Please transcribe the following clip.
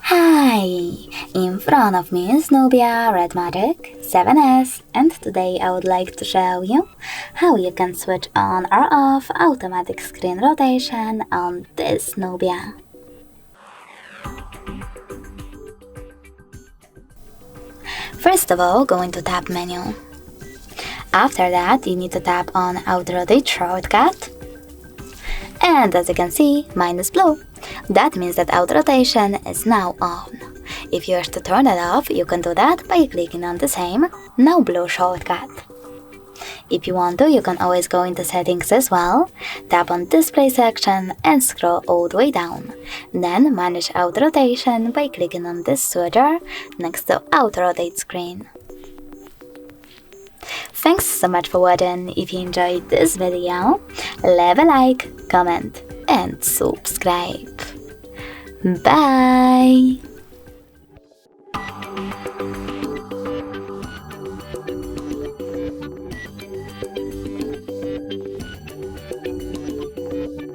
Hi! In front of me is Nubia Red Magic 7S, and today I would like to show you how you can switch on or off automatic screen rotation on this Nubia. First of all, go into Tab menu. After that, you need to tap on Auto Rotate shortcut. And as you can see, mine is blue. That means that auto rotation is now on. If you wish to turn it off, you can do that by clicking on the same now blue shortcut. If you want to, you can always go into settings as well, tap on display section and scroll all the way down. Then manage auto rotation by clicking on this switcher next to auto rotate screen. Thanks so much for watching. If you enjoyed this video, leave a like, comment and subscribe. Bye!